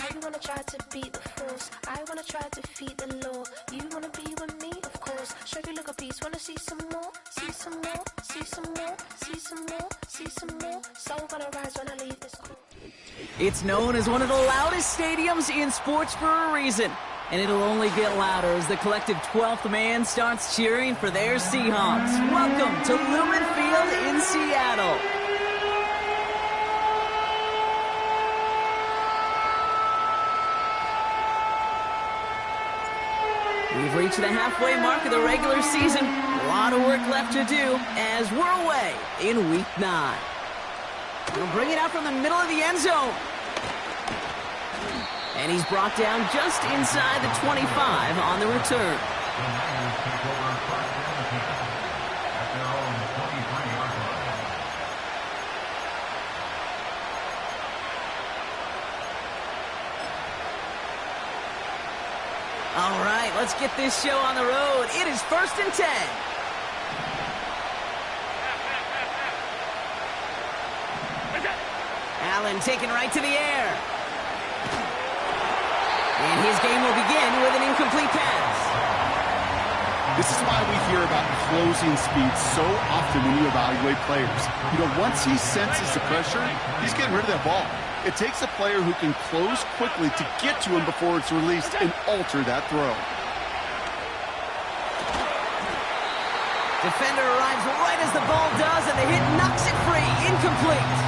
You wanna try to beat the force, I wanna try to defeat the law. You wanna be with me, of course. Show you look a piece, wanna see some more, see some more, see some more, see some more, see some more. Soul gonna rise when I leave this court. It's known as one of the loudest stadiums in sports for a reason. And it'll only get louder as the collective 12th man starts cheering for their Seahawks. Welcome to Lumen Field in Seattle. We've reached the halfway mark of the regular season. A lot of work left to do as we're away in Week 9. He'll bring it out from the middle of the end zone. And he's brought down just inside the 25 on the return. All right, let's get this show on the road. It is 1st and 10. Allen taken right to the air. And his game will begin with an incomplete pass. This is why we hear about closing speed so often when you evaluate players. You know, once he senses the pressure, he's getting rid of that ball. It takes a player who can close quickly to get to him before it's released and alter that throw. Defender arrives right as the ball does, and the hit knocks it free. Incomplete.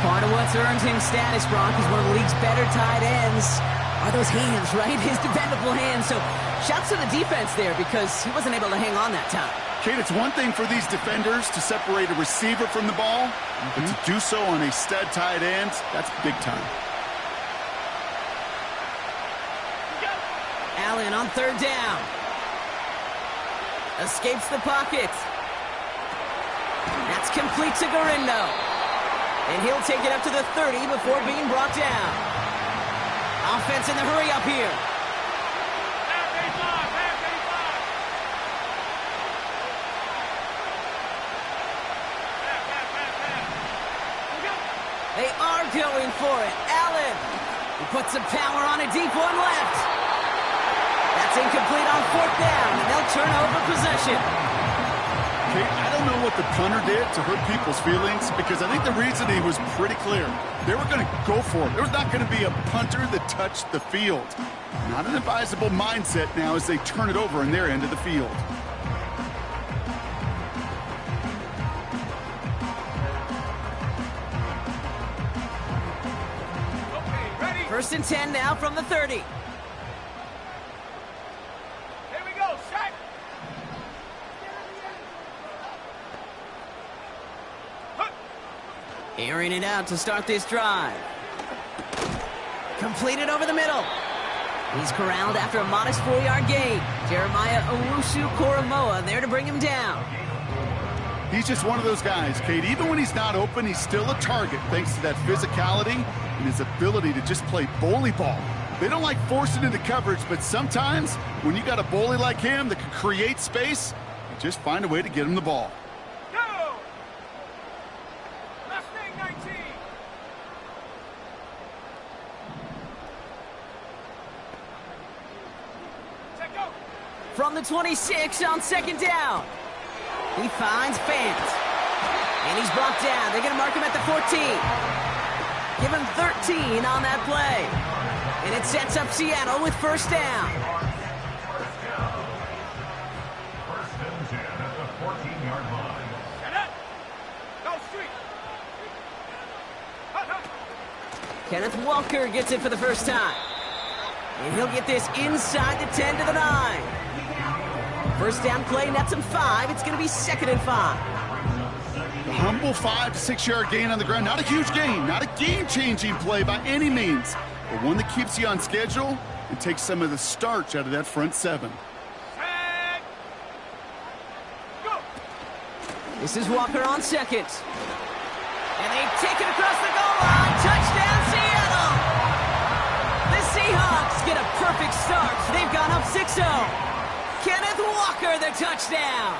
Part of what's earned him status, Brock, is one of the league's better tight ends. Are those hands, right? His dependable hands. So shouts to the defense there because he wasn't able to hang on that time. Kate, it's one thing for these defenders to separate a receiver from the ball, but to do so on a stud tight end, that's big time. Allen on 3rd down. Escapes the pocket. That's complete to Garindo. And he'll take it up to the 30 before being brought down. Offense in the hurry up here. They are going for it. Allen. He puts some power on a deep one left. That's incomplete on 4th down, and they'll turn over possession. I don't know what the punter did to hurt people's feelings because I think the reasoning was pretty clear. They were going to go for it. There was not going to be a punter that touched the field. Not an advisable mindset now as they turn it over in their end of the field. Okay, ready? 1st and 10 now from the 30. Airing it out to start this drive. Completed over the middle. He's corralled after a modest 4-yard gain. Jeremiah Owusu-Koramoah there to bring him down. He's just one of those guys, Kate. Even when he's not open, he's still a target thanks to that physicality and his ability to just play bully ball. They don't like forcing into coverage, but sometimes when you got a bully like him that can create space, you just find a way to get him the ball. From the 26 on 2nd down. He finds Fant. And he's brought down. They're going to mark him at the 14. Give him 13 on that play. And it sets up Seattle with 1st down. First and 10 at the 14-yard line. Set up. Go street. Kenneth Walker gets it for the first time. And he'll get this inside the 10 to the 9. 1st down play, nets him 5. It's going to be 2nd and 5. The humble 5 to 6 yard gain on the ground. Not a huge gain, not a game-changing play by any means, but one that keeps you on schedule and takes some of the starch out of that front 7. This is Walker on 2nd. And they take it across the goal line. Touchdown, Seattle! The Seahawks get a perfect start. They've gone up 6-0. Kenneth Walker, the touchdown.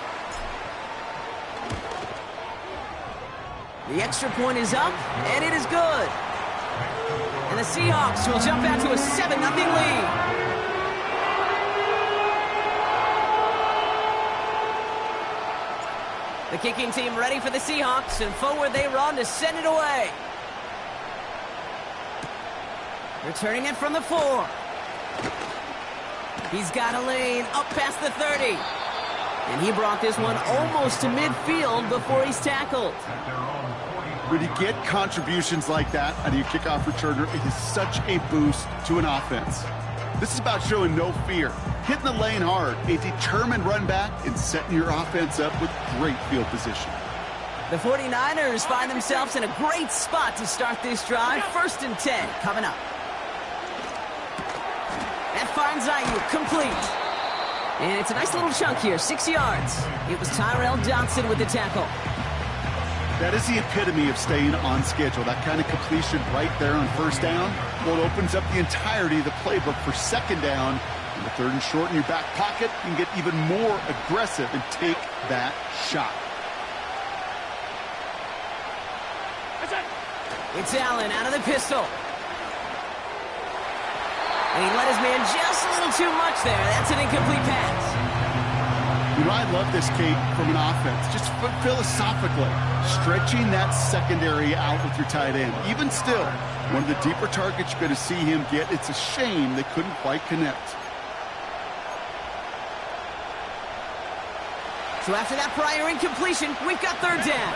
The extra point is up, and it is good. And the Seahawks will jump out to a 7-0 lead. The kicking team ready for the Seahawks, and forward they run to send it away. Returning it from the 4. He's got a lane up past the 30. And he brought this one almost to midfield before he's tackled. When you get contributions like that out of your kickoff returner, it is such a boost to an offense. This is about showing no fear, hitting the lane hard, a determined run back, and setting your offense up with great field position. The 49ers find themselves in a great spot to start this drive. 1st and 10 coming up. That finds Ayuk complete. And it's a nice little chunk here, 6 yards. It was Tyrell Dodson with the tackle. That is the epitome of staying on schedule. That kind of completion right there on 1st down. Well, it opens up the entirety of the playbook for 2nd down. And the 3rd and short in your back pocket, you can get even more aggressive and take that shot. It's Allen out of the pistol. And he let his man just a little too much there. That's an incomplete pass. You know, I love this, Kate, from an offense. Just philosophically, stretching that secondary out with your tight end. Even still, one of the deeper targets you're going to see him get. It's a shame they couldn't quite connect. So after that prior incompletion, we've got 3rd down.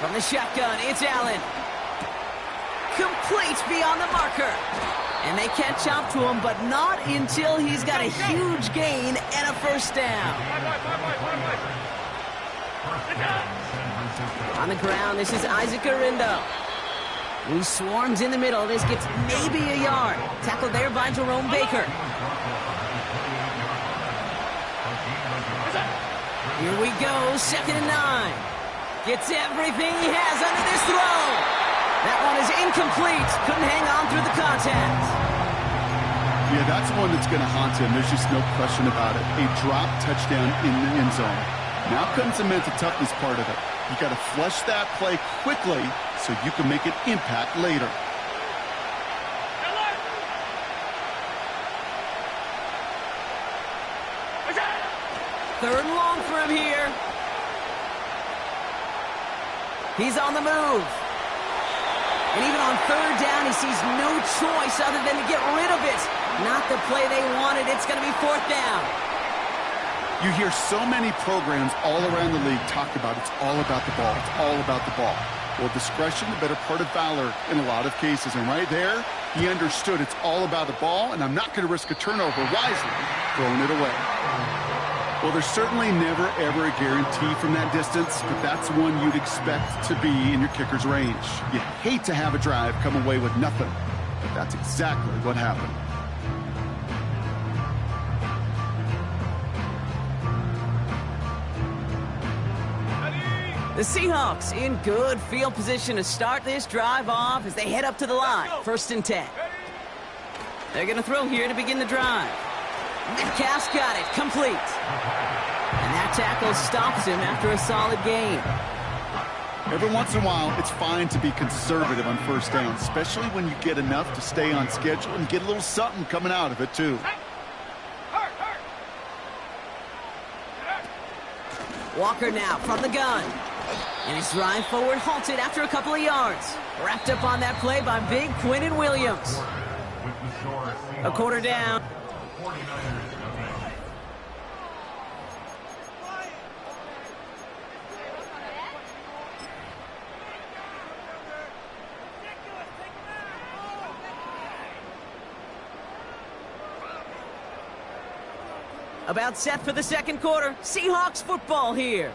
From the shotgun, it's Allen. Complete beyond the marker. And they catch up to him, but not until he's got a huge gain and a 1st down. On the ground, this is Isaac Arindo, who swarms in the middle. This gets maybe a yard. Tackled there by Jerome Baker. Here we go, 2nd and 9. Gets everything he has under this throw. That one is incomplete. Couldn't hang on through the contact. Yeah, that's one that's going to haunt him. There's just no question about it. A drop touchdown in the end zone. Now comes the mental toughness part of it. You got to flush that play quickly so you can make an impact later. Third and long for him here. He's on the move. And even on 3rd down, he sees no choice other than to get rid of it. Not the play they wanted. It's going to be 4th down. You hear so many programs all around the league talk about it's all about the ball. It's all about the ball. Well, discretion, the better part of valor in a lot of cases. And right there, he understood it's all about the ball, and I'm not going to risk a turnover wisely, throwing it away. Well, there's certainly never, ever a guarantee from that distance, but that's one you'd expect to be in your kicker's range. You hate to have a drive come away with nothing, but that's exactly what happened. The Seahawks in good field position to start this drive off as they head up to the line. 1st and 10. They're going to throw here to begin the drive. Metcalf's got it, complete. And that tackle stops him after a solid gain. Every once in a while, it's fine to be conservative on 1st down, especially when you get enough to stay on schedule and get a little something coming out of it, too. Walker now from the gun. And his drive forward halted after a couple of yards. Wrapped up on that play by big Quinnen Williams. A quarter down. About set for the 2nd quarter. Seahawks football here.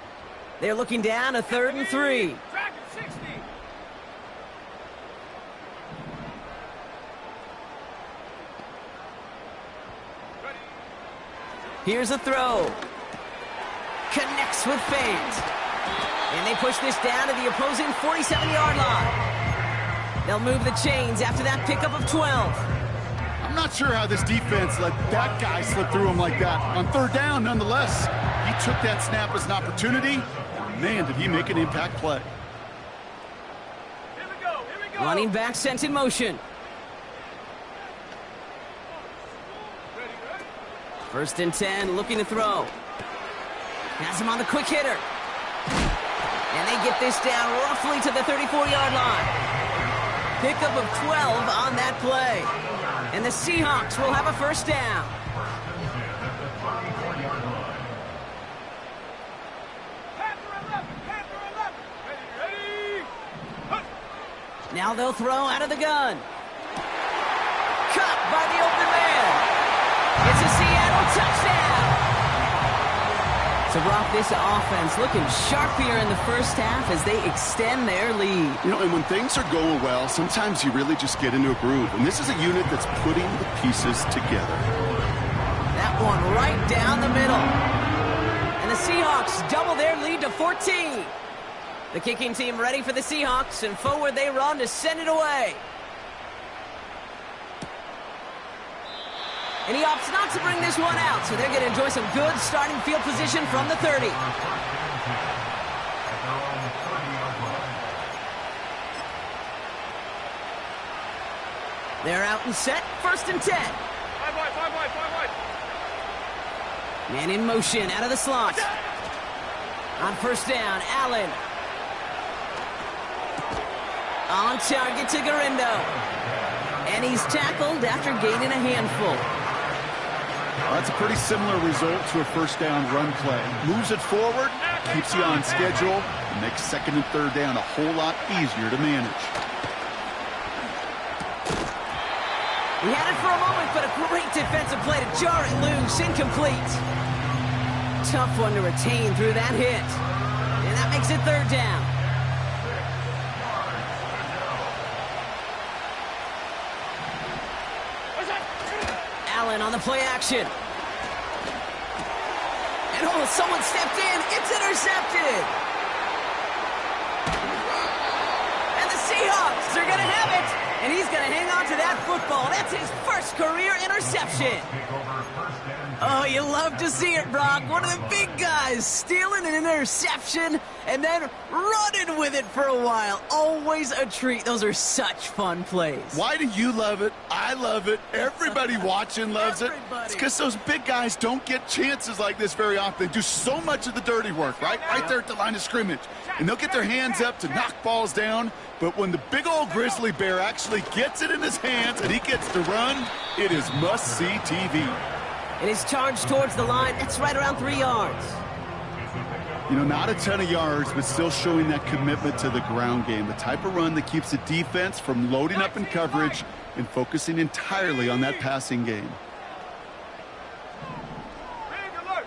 They're looking down a 3rd and 3. Here's a throw. Connects with fans. And they push this down to the opposing 47-yard line. They'll move the chains after that pickup of 12. I'm I'm not sure how this defense let that guy slip through him like that. On third down, nonetheless, he took that snap as an opportunity. Man, did he make an impact play. Here we go. Running back sent in motion. First and 10, looking to throw. Has him on the quick hitter. And they get this down roughly to the 34-yard line. Pickup of 12 on that play. And the Seahawks will have a first down. Now they'll throw out of the gun. Cut by the open man. It's a Seattle touchdown. So, Brock, this offense looking sharpier in the first half as they extend their lead. You know, and when things are going well, sometimes you really just get into a groove. And this is a unit that's putting the pieces together. That one right down the middle. And the Seahawks double their lead to 14. The kicking team ready for the Seahawks, and forward they run to send it away. And he opts not to bring this one out, so they're going to enjoy some good starting field position from the 30. They're out and set, first and 10. Five wide. Man in motion, out of the slot. On first down, Allen. On target to Garindo. And he's tackled after gaining a handful. That's a pretty similar result to a first down run play. Moves it forward, keeps you on schedule, and makes second and third down a whole lot easier to manage. He had it for a moment, but a great defensive play to jar it loose, incomplete. Tough one to retain through that hit. And that makes it third down. Allen on the play action. And oh, someone stepped in. It's intercepted. And the Seahawks are going to have it. And he's going to hang on to that football. That's his first career interception. Oh, you love to see it, Brock. One of the big guys stealing an interception and then running with it for a while. Always a treat. Those are such fun plays. Why do you love it? I love it. Everybody watching loves it. It's because those big guys don't get chances like this very often. They do so much of the dirty work, right there at the line of scrimmage. And they'll get their hands up to knock balls down. But when the big old grizzly bear actually gets it in his hands and he gets to run, it is must-see TV. It is charged towards the line. That's right around 3 yards. You know, not a ton of yards, but still showing that commitment to the ground game. The type of run that keeps the defense from loading up in coverage and focusing entirely on that passing game. Big alert.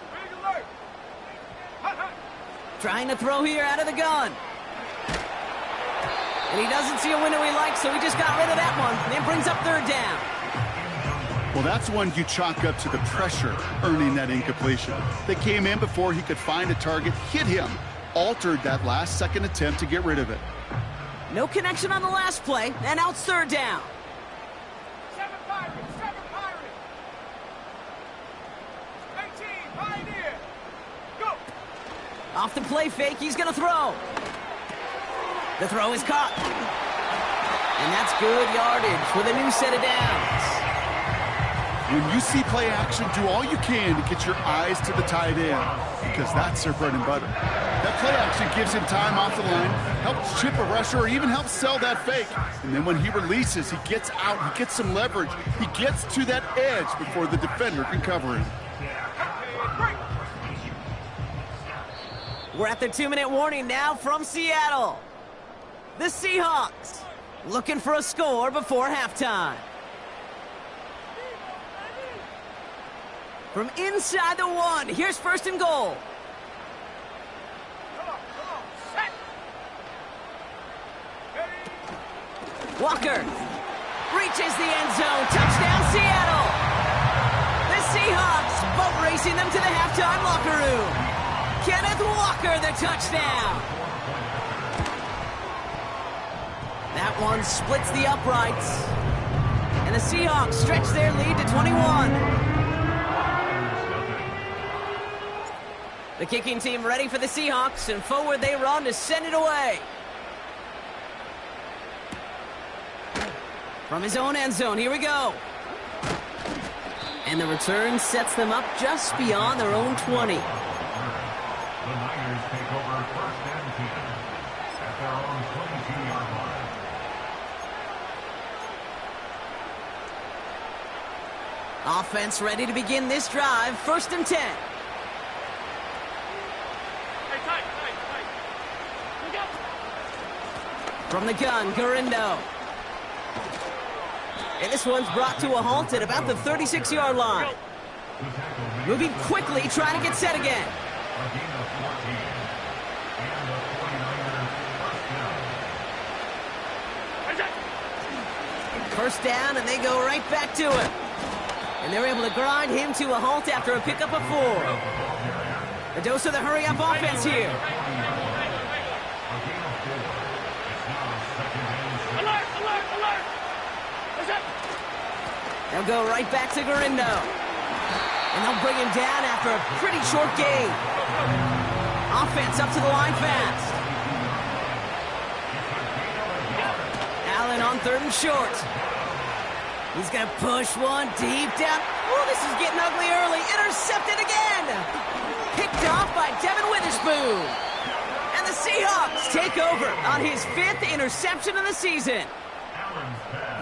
Trying to throw here out of the gun. And he doesn't see a window he likes, so he just got rid of that one. And it brings up third down. Well, that's one you chalk up to the pressure earning that incompletion. They came in before he could find a target, hit him, altered that last-second attempt to get rid of it. No connection on the last play, and now it's third down. 7 Pirates. 18, Pioneer. Go. Off the play fake, he's going to throw. The throw is caught. And that's good yardage with a new set of downs. When you see play action, do all you can to get your eyes to the tight end, because that's their bread and butter. That play action gives him time off the line, helps chip a rusher, or even helps sell that fake. And then when he releases, he gets out, he gets some leverage. He gets to that edge before the defender can cover him. We're at the 2-minute warning now from Seattle. The Seahawks looking for a score before halftime. From inside the 1, here's first and goal. Set. Walker reaches the end zone. Touchdown, Seattle. The Seahawks boat racing them to the halftime locker room. Kenneth Walker, the touchdown. That one splits the uprights. And the Seahawks stretch their lead to 21. The kicking team ready for the Seahawks, and forward they run to send it away. From his own end zone, here we go. And the return sets them up just beyond their own 20. The Niners take over first and 10 at their own 22-yard line. Offense ready to begin this drive, first and 10. From the gun, Garindo. And this one's brought to a halt at about the 36-yard line. Moving quickly, trying to get set again. A gain of 14. And the 49ers first down. First down, and they go right back to it. And they're able to grind him to a halt after a pickup of 4. A dose of the hurry-up offense here. They'll go right back to Garindo. And they'll bring him down after a pretty short gain. Offense up to the line fast. Allen on third and short. He's going to push one deep down. Oh, this is getting ugly early. Intercepted again. Picked off by Devin Witherspoon. And the Seahawks take over on his 5th interception of the season.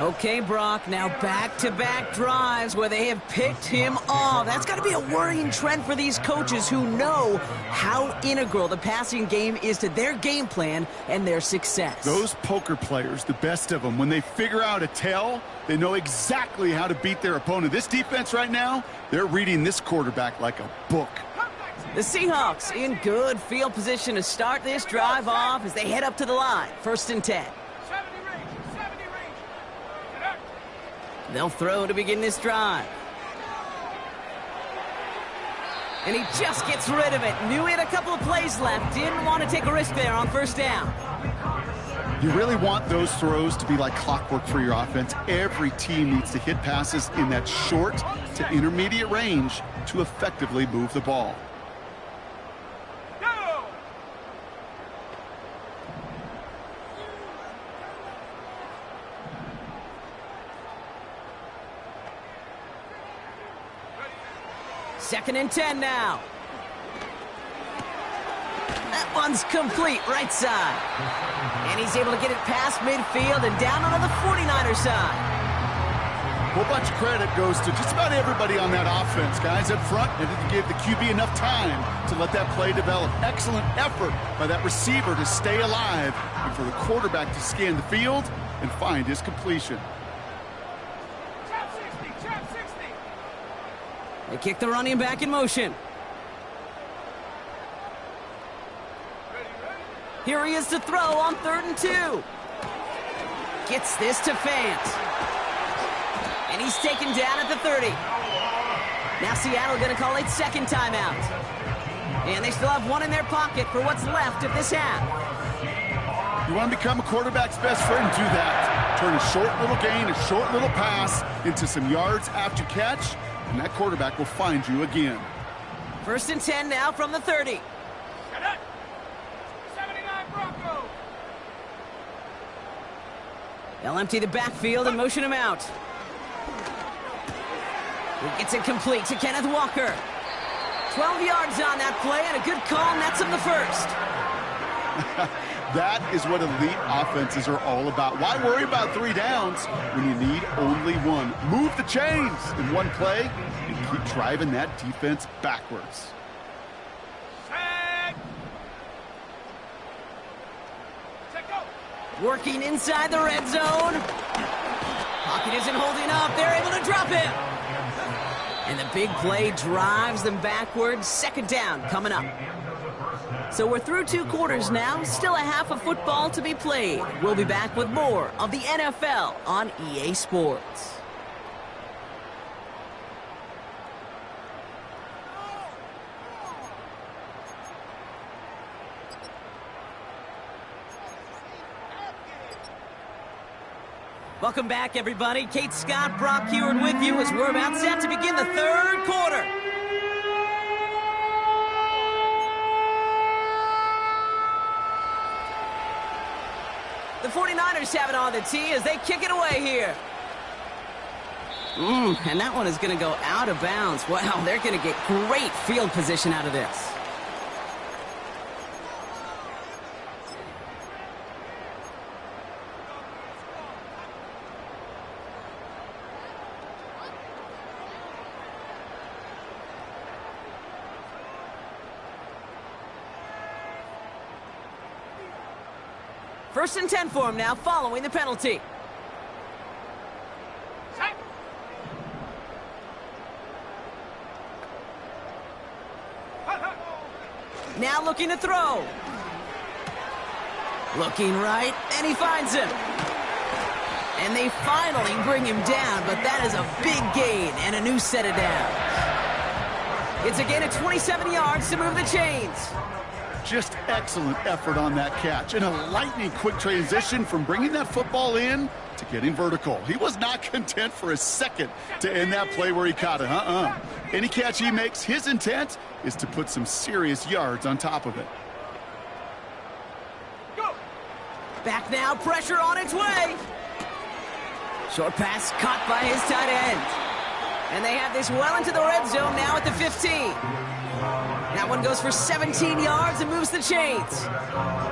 Okay, Brock, now back-to-back drives where they have picked him off. That's got to be a worrying trend for these coaches who know how integral the passing game is to their game plan and their success. Those poker players, the best of them, when they figure out a tell, they know exactly how to beat their opponent. This defense right now, they're reading this quarterback like a book. The Seahawks in good field position to start this drive off as they head up to the line. First and 10. They'll throw to begin this drive. And he just gets rid of it. Knew he had a couple of plays left. Didn't want to take a risk there on first down. You really want those throws to be like clockwork for your offense. Every team needs to hit passes in that short to intermediate range to effectively move the ball. Second and 10 now. That one's complete, right side. And he's able to get it past midfield and down onto the 49er side. A whole bunch of credit goes to just about everybody on that offense. Guys up front, they didn't give the QB enough time to let that play develop. Excellent effort by that receiver to stay alive and for the quarterback to scan the field and find his completion. They kick the running back in motion. Here he is to throw on third and 2. Gets this to Fant. And he's taken down at the 30. Now Seattle going to call a second timeout. And they still have one in their pocket for what's left of this half. You want to become a quarterback's best friend? Do that. Turn a short little gain, a short little pass into some yards after catch, and that quarterback will find you again. First and 10 now from the 30. 79 Bronco. They'll empty the backfield and motion him out. He gets it complete to Kenneth Walker. 12 yards on that play, and a good call nets him the first. That is what elite offenses are all about. Why worry about 3 downs when you need only one? Move the chains in one play and keep driving that defense backwards. Working inside the red zone. Pocket isn't holding up. They're able to drop him. And the big play drives them backwards. Second down coming up. So we're through 2 quarters now. Still a half of football to be played. We'll be back with more of the NFL on EA Sports. Welcome back, everybody. Kate Scott, Brock Heward with you as we're about set to begin the third quarter. The 49ers have it on the tee as they kick it away here. And that one is going to go out of bounds. Wow, they're going to get great field position out of this. First and 10 for him now, following the penalty. Now looking to throw. Looking right, and he finds him. And they finally bring him down, but that is a big gain and a new set of downs. It's a gain of 27 yards to move the chains. Just excellent effort on that catch. And a lightning quick transition from bringing that football in to getting vertical. He was not content for a second to end that play where he caught it. Any catch he makes, his intent is to put some serious yards on top of it. Go. Back now, pressure on its way. Short pass caught by his tight end. And they have this well into the red zone now at the 15. That one goes for 17 yards and moves the chains.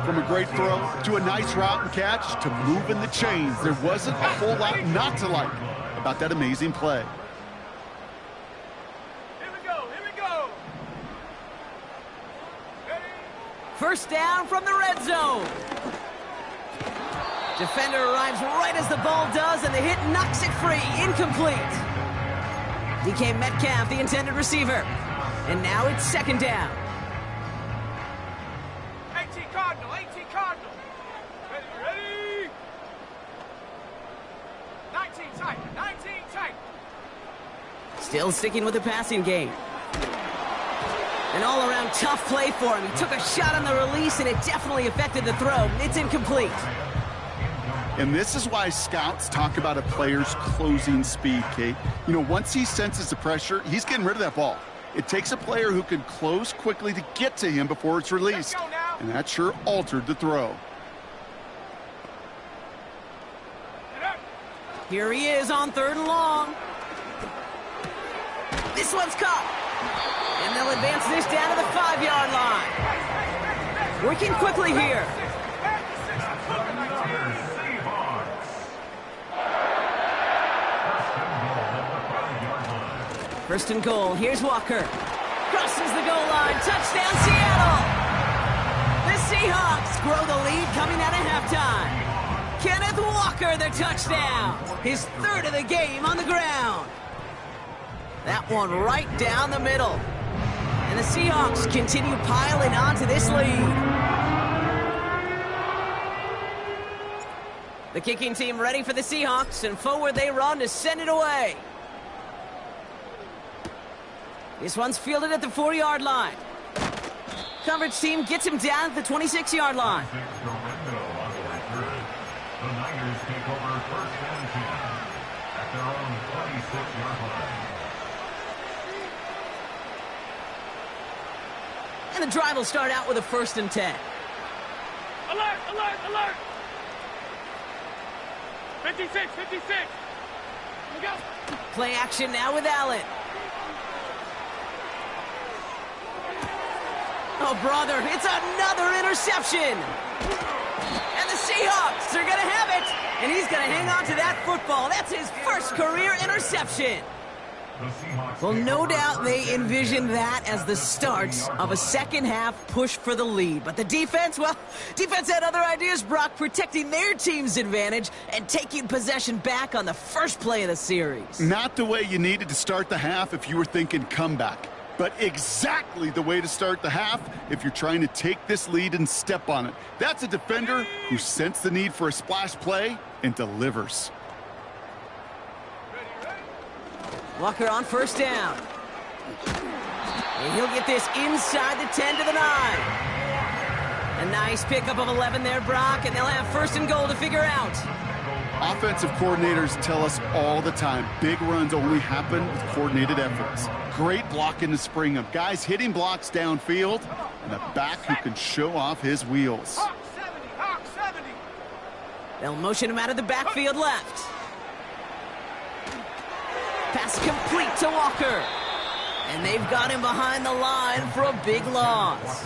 From a great throw to a nice route and catch to moving the chains, there wasn't a whole lot not to like about that amazing play. Here we go. Ready? First down from the red zone. Defender arrives right as the ball does, and the hit knocks it free. Incomplete. DK Metcalf, the intended receiver. And now it's second down. 18 Cardinal. Ready? 19 tight. Still sticking with the passing game. An all-around tough play for him. He took a shot on the release, and it definitely affected the throw. It's incomplete. And this is why scouts talk about a player's closing speed, Kate. You know, once he senses the pressure, he's getting rid of that ball. It takes a player who can close quickly to get to him before it's released. And that sure altered the throw. Here he is on third and long. This one's caught. And they'll advance this down to the 5-yard line. Working quickly here. First and goal. Here's Walker. Crosses the goal line. Touchdown, Seattle! The Seahawks grow the lead coming out of halftime. Kenneth Walker, the touchdown. His third of the game on the ground. That one right down the middle. And the Seahawks continue piling onto this lead. The kicking team ready for the Seahawks, and forward they run to send it away. This one's fielded at the 4-yard line. Coverage team gets him down at the 26-yard line. The Niners take over first and 10 at their own 26-yard line. And the drive will start out with a first and 10. Alert! 56. Here we go. Play action now with Allen. Oh, brother, it's another interception. And the Seahawks are going to have it. And he's going to hang on to that football. That's his first career interception. Well, no doubt they envisioned that as the start of a second-half push for the lead. But the defense, well, defense had other ideas, Brock, protecting their team's advantage and taking possession back on the first play of the series. Not the way you needed to start the half if you were thinking comeback, but exactly the way to start the half if you're trying to take this lead and step on it. That's a defender who sensed the need for a splash play and delivers. Walker on first down. And he'll get this inside the 10 to the 9. A nice pickup of 11 there, Brock, and they'll have first and goal to figure out. Offensive coordinators tell us all the time, big runs only happen with coordinated efforts. Great block in the spring of guys hitting blocks downfield and a back who can show off his wheels. Hawk 70, Hawk 70. They'll motion him out of the backfield left. Pass complete to Walker. And they've got him behind the line for a big loss.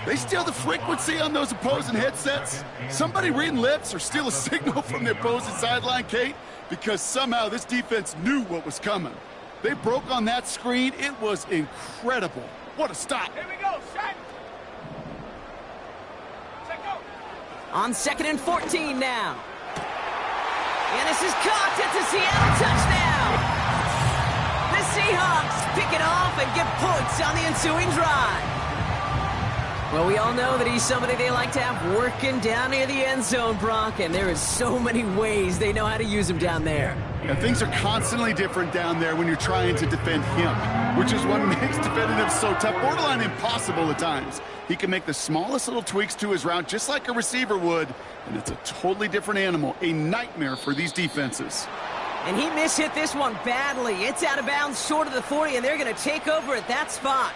They steal the frequency on those opposing headsets. Somebody reading lips or steal a signal from the opposing sideline, Kate, because somehow this defense knew what was coming. They broke on that screen. It was incredible. What a stop. Here we go, set. Set, go. On 2nd and 14 now. And this is caught. It's a Seattle touchdown. The Seahawks pick it off and get points on the ensuing drive. Well, we all know that he's somebody they like to have working down near the end zone, Brock, and there is so many ways they know how to use him down there. Yeah, things are constantly different down there when you're trying to defend him, which is what makes defending him so tough, borderline impossible at times. He can make the smallest little tweaks to his route just like a receiver would, and it's a totally different animal, a nightmare for these defenses. And he mishit this one badly. It's out of bounds short of the 40, and they're going to take over at that spot.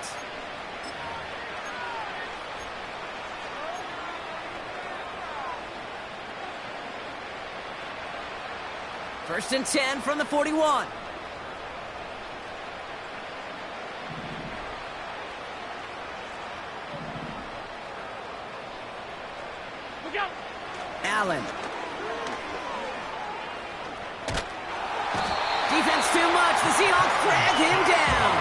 First and 10 from the 41. Look out. Allen. Defense too much. The Seahawks drag him down.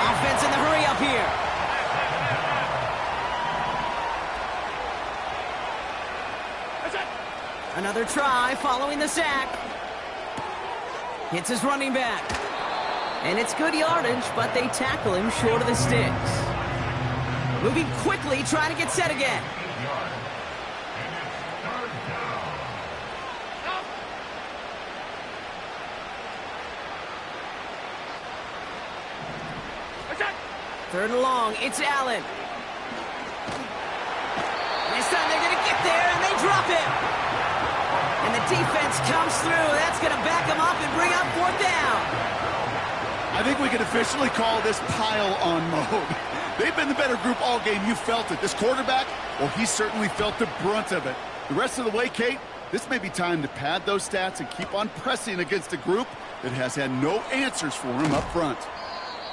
Offense in the hurry up here. That's it. Another try following the sack. Hits his running back. And it's good yardage, but they tackle him short of the sticks. Moving quickly, trying to get set again. That's it. 3rd and long, it's Allen. And this time they're going to get there, and they drop him. And the defense comes through. That's going to back him up and bring up 4th down. I think we can officially call this pile-on mode. They've been the better group all game. You felt it. This quarterback, well, he certainly felt the brunt of it. The rest of the way, Kate, this may be time to pad those stats and keep on pressing against a group that has had no answers for him up front.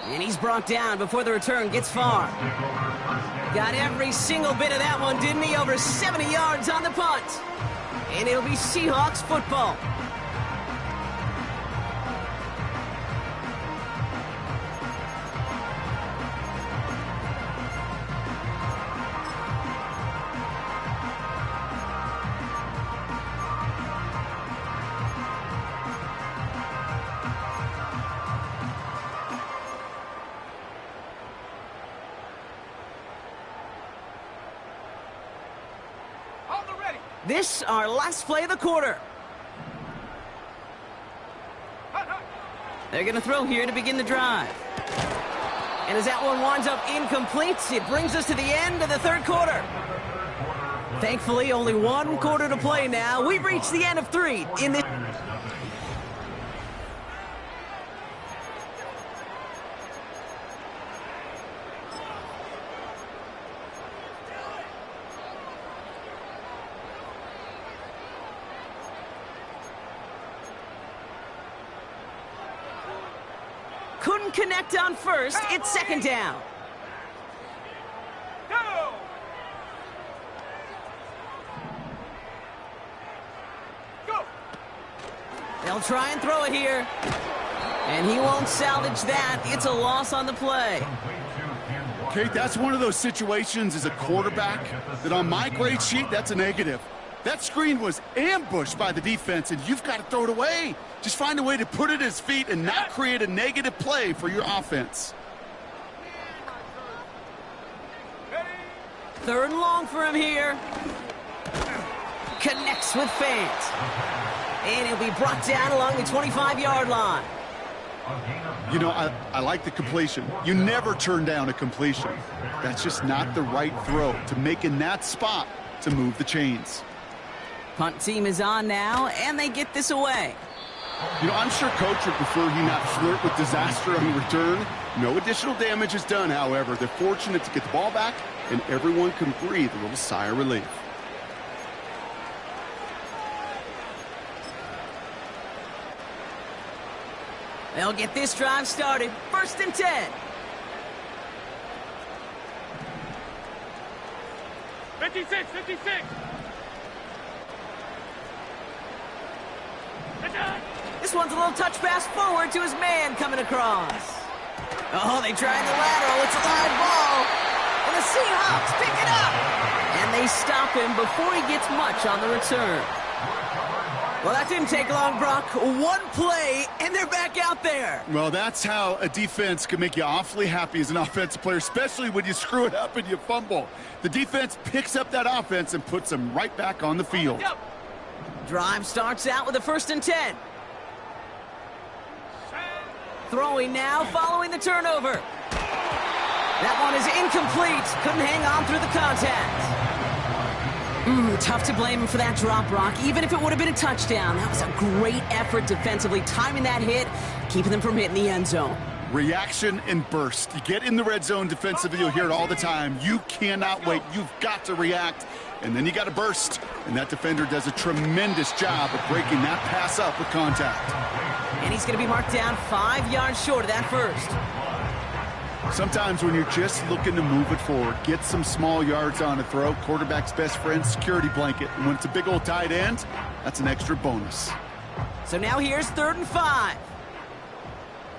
And he's brought down before the return gets far. Got every single bit of that one, didn't he? Over 70 yards on the punt. And it'll be Seahawks football. Hold the ready. This, our last play of the quarter. Hut, hut. They're going to throw here to begin the drive. And as that one winds up incomplete, it brings us to the end of the 3rd quarter. Thankfully, only 1 quarter to play now. We've reached the end of 3 in this. Couldn't connect on first. It's 2nd down. Go. Go. They'll try and throw it here. And he won't salvage that. It's a loss on the play. Kate, that's one of those situations as a quarterback that on my grade sheet, that's a negative. That screen was ambushed by the defense, and you've got to throw it away. Just find a way to put it at his feet and not create a negative play for your offense. 3rd and long for him here. Connects with Fant. And he'll be brought down along the 25-yard line. You know, I like the completion. You never turn down a completion. That's just not the right throw to make in that spot to move the chains. Punt team is on now, and they get this away. You know, I'm sure Coach would prefer he not flirt with disaster on the return. No additional damage is done, however. They're fortunate to get the ball back, and everyone can breathe a little sigh of relief. They'll get this drive started. 1st and 10. 56, 56. This one's a little touch pass forward to his man coming across. Oh, they tried the lateral. It's a live ball. And the Seahawks pick it up. And they stop him before he gets much on the return. Well, that didn't take long, Brock. One play, and they're back out there. Well, that's how a defense can make you awfully happy as an offensive player, especially when you screw it up and you fumble. The defense picks up that offense and puts them right back on the field. Drive starts out with a 1st and 10. Throwing now, following the turnover. That one is incomplete. Couldn't hang on through the contact. Tough to blame him for that drop, Brock. Even if it would have been a touchdown, that was a great effort defensively, timing that hit, keeping them from hitting the end zone. Reaction and burst. You get in the red zone defensively, you'll hear it all the time. You cannot wait. You've got to react, and then you got to burst. And that defender does a tremendous job of breaking that pass up with contact. And he's going to be marked down 5 yards short of that first. Sometimes when you're just looking to move it forward, get some small yards on a throw, quarterback's best friend, security blanket. And when it's a big old tight end, that's an extra bonus. So now here's 3rd and 5.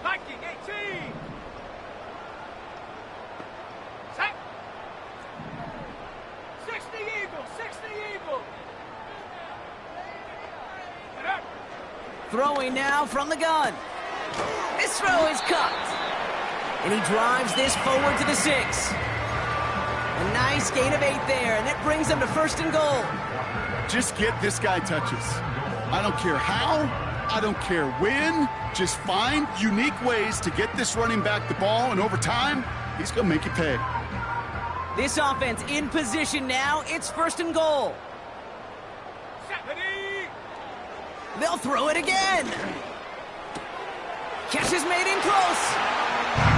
Viking 18. Set. 60 Eagle, 60 Eagle. Get up. Throwing now from the gun. This throw is cut. And he drives this forward to the 6. A nice gain of 8 there, and it brings them to 1st and goal. Just get this guy touches. I don't care how, I don't care when. Just find unique ways to get this running back the ball, and over time, he's going to make you pay. This offense in position now. It's 1st and goal. They'll throw it again. Catch is made in close.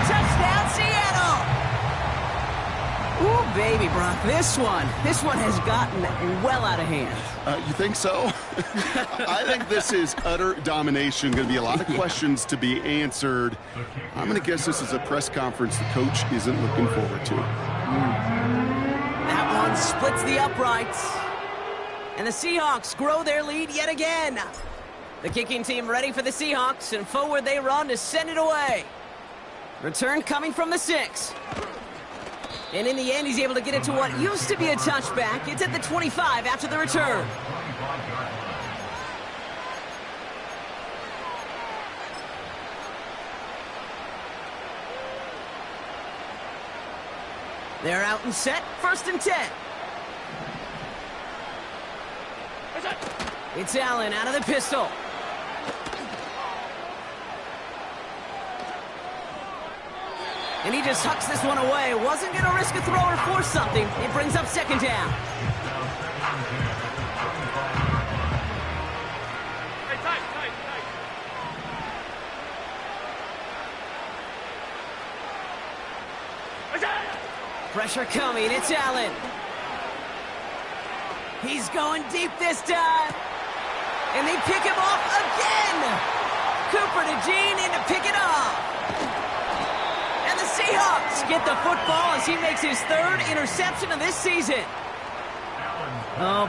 Touchdown, Seattle! Ooh, baby, Brock, this one has gotten well out of hand. You think so? I think this is utter domination. Going to be a lot of questions to be answered. I'm going to guess this is a press conference the coach isn't looking forward to. That one splits the uprights. And the Seahawks grow their lead yet again. The kicking team ready for the Seahawks, and forward they run to send it away. Return coming from the 6. And in the end, he's able to get it to what used to be a touchback. It's at the 25 after the return. They're out and set. 1st and 10. It's Allen out of the pistol. And he just hucks this one away. Wasn't going to risk a throw or force something. It brings up 2nd down. Hey, tight. Pressure coming. It's Allen. He's going deep this time. And they pick him off again. Cooper to Gene in to pick it off. And the Seahawks get the football as he makes his 3rd interception of this season. Oh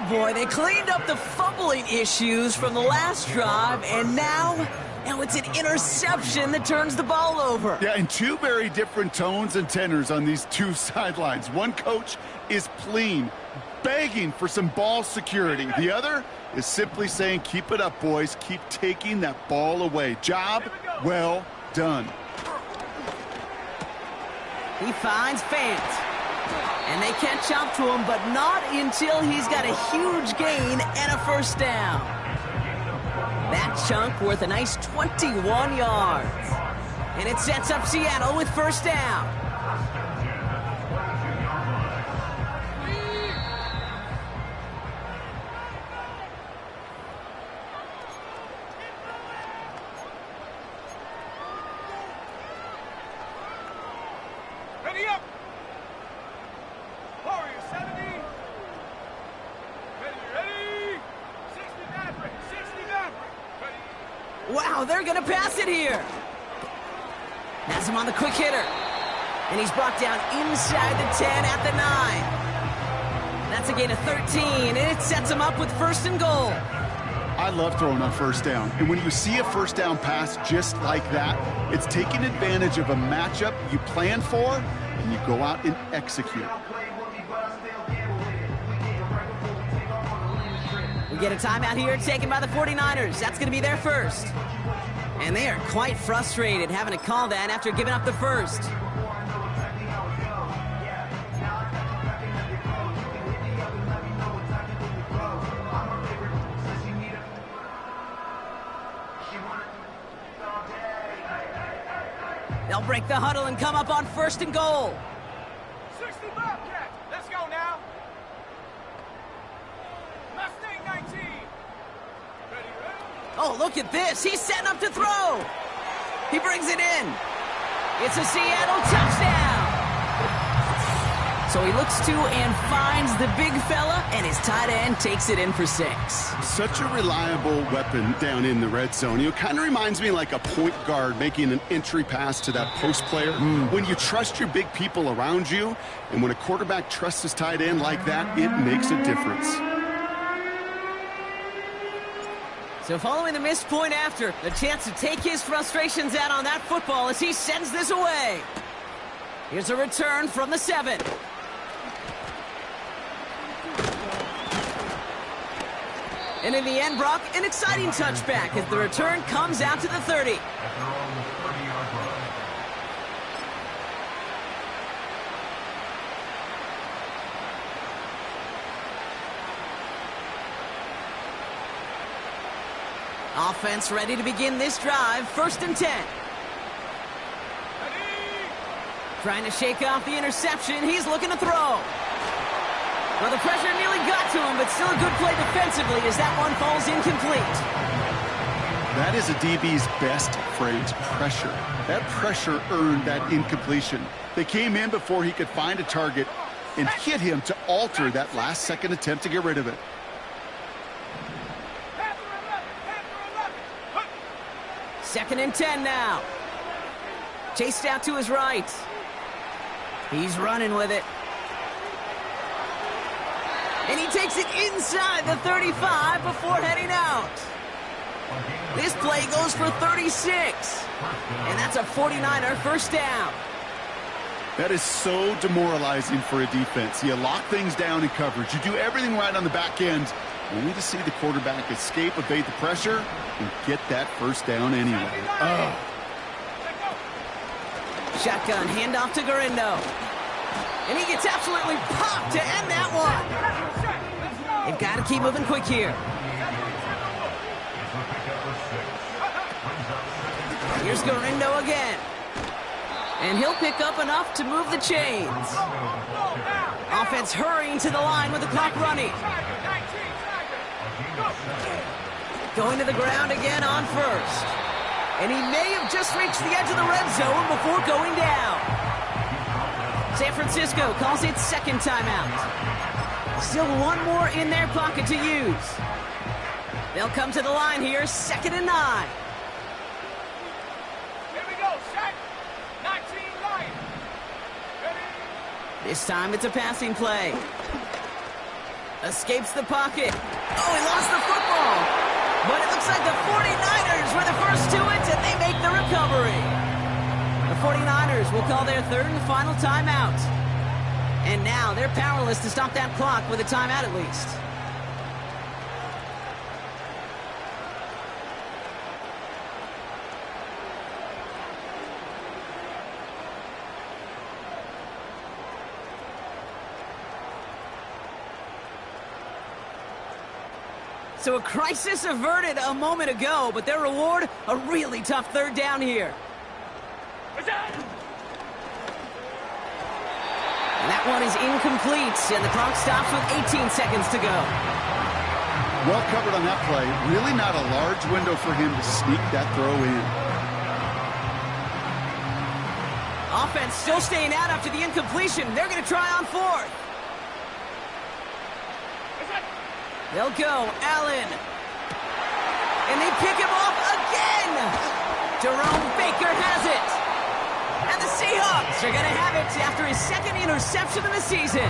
boy, they cleaned up the fumbling issues from the last drive, and now it's an interception that turns the ball over. Yeah, and 2 very different tones and tenors on these 2 sidelines. One coach is pleading, begging for some ball security. The other is simply saying, keep it up, boys. Keep taking that ball away. Job well done. He finds Fant. And they catch up to him, but not until he's got a huge gain and a 1st down. That chunk worth a nice 21 yards. And it sets up Seattle with 1st down. Wow, they're going to pass it here. Has him on the quick hitter. And he's brought down inside the 10 at the 9. That's a gain of 13, and it sets him up with 1st and goal. I love throwing on 1st down. And when you see a 1st down pass just like that, it's taking advantage of a matchup you plan for, and you go out and execute. We get a timeout here taken by the 49ers. That's going to be their first. And they are quite frustrated having to call that after giving up the first. They'll break the huddle and come up on 1st and goal. 60 Bobcat. Let's go now. Mustang 19. Ready? Oh, look at this. He's setting up to throw. He brings it in. It's a Seattle touchdown. So he looks to and finds the big fella, and his tight end takes it in for 6. Such a reliable weapon down in the red zone. It kind of reminds me like a point guard making an entry pass to that post player. When you trust your big people around you, and when a quarterback trusts his tight end like that, it makes a difference. So following the missed point after, the chance to take his frustrations out on that football as he sends this away. Here's a return from the 7. And in the end, Brock, an exciting touchback as the return comes out to the 30. At their own 30-yard line. Offense ready to begin this drive. 1st and 10. Trying to shake off the interception. He's looking to throw. Well, the pressure nearly got to him, but still a good play defensively as that one falls incomplete. That is a DB's best phrase, pressure. That pressure earned that incompletion. They came in before he could find a target and hit him to alter that last-second attempt to get rid of it. Second and 10 now. Chased out to his right. He's running with it. And he takes it inside the 35 before heading out. This play goes for 36. And that's a 49er 1st down. That is so demoralizing for a defense. You lock things down in coverage. You do everything right on the back end, only to see the quarterback escape, evade the pressure, and get that 1st down anyway. Oh. Shotgun handoff to Garindo. And he gets absolutely popped to end that one. They've got to keep moving quick here. Here's Garindo again. And he'll pick up enough to move the chains. Offense hurrying to the line with the clock running. Going to the ground again on 1st. And he may have just reached the edge of the red zone before going down. San Francisco calls it 2nd timeout. Still one more in their pocket to use. They'll come to the line here, 2nd and 9. Here we go, set. 19 line. Ready? This time it's a passing play. Escapes the pocket. Oh, he lost the football. But it looks like the 49ers were the first to it, and they make the recovery. The 49ers will call their 3rd and final timeout. And now they're powerless to stop that clock with a timeout at least. So a crisis averted a moment ago, but their reward, a really tough 3rd down here. And that one is incomplete, and the clock stops with 18 seconds to go. Well covered on that play. Really not a large window for him to sneak that throw in. Offense still staying out after the incompletion. They're going to try on 4th. They'll go Allen. And they they pick him off again. Jerome Baker has it. And the Seahawks are going to have it after his second interception of the season.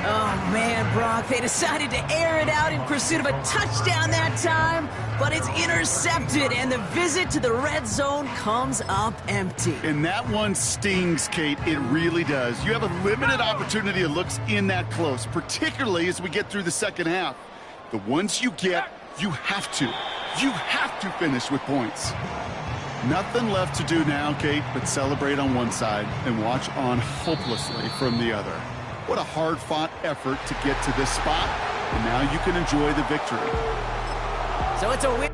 Oh, man, Brock, they decided to air it out in pursuit of a touchdown that time, but it's intercepted, and the visit to the red zone comes up empty. And that one stings, Kate. It really does. You have a limited opportunity that looks in that close, particularly as we get through the second half. The ones you get, you have to finish with points. Nothing left to do now, Kate, but celebrate on one side and watch on hopelessly from the other. What a hard-fought effort to get to this spot, and now you can enjoy the victory. So it's a win.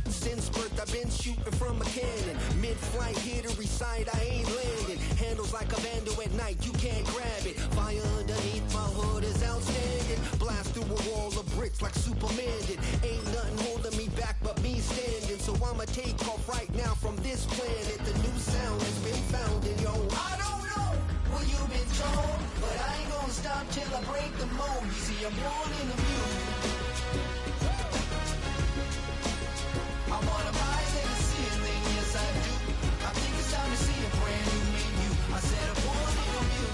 Since birth I've been shooting from a cannon. Mid-flight, hit or recite, I ain't landing. Handles like a vandal at night, you can't grab it. Fire underneath my hood is outstanding. Blast through a wall of bricks like Superman did. Ain't nothing holding me back but me standing. So I'ma take off right now from this planet. The new sound has been found in yo. I don't know what you've been told, but I ain't gonna stop till I break the mold. You see, I'm born in the music. I wanna rise in the ceiling, yes I do. I think it's time to see a brand new menu. I said I want it on you.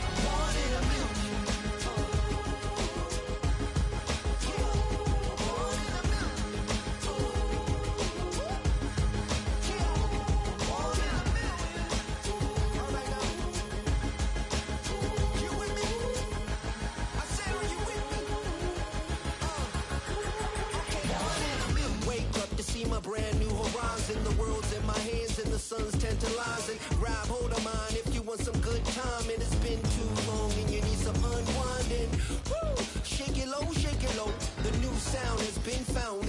I want it on you. My brand new horizon, the world's in my hands and the sun's tantalizing. Grab hold of mine if you want some good time, and it's been too long and you need some unwinding. Woo! Shake it low, shake it low. The new sound has been found.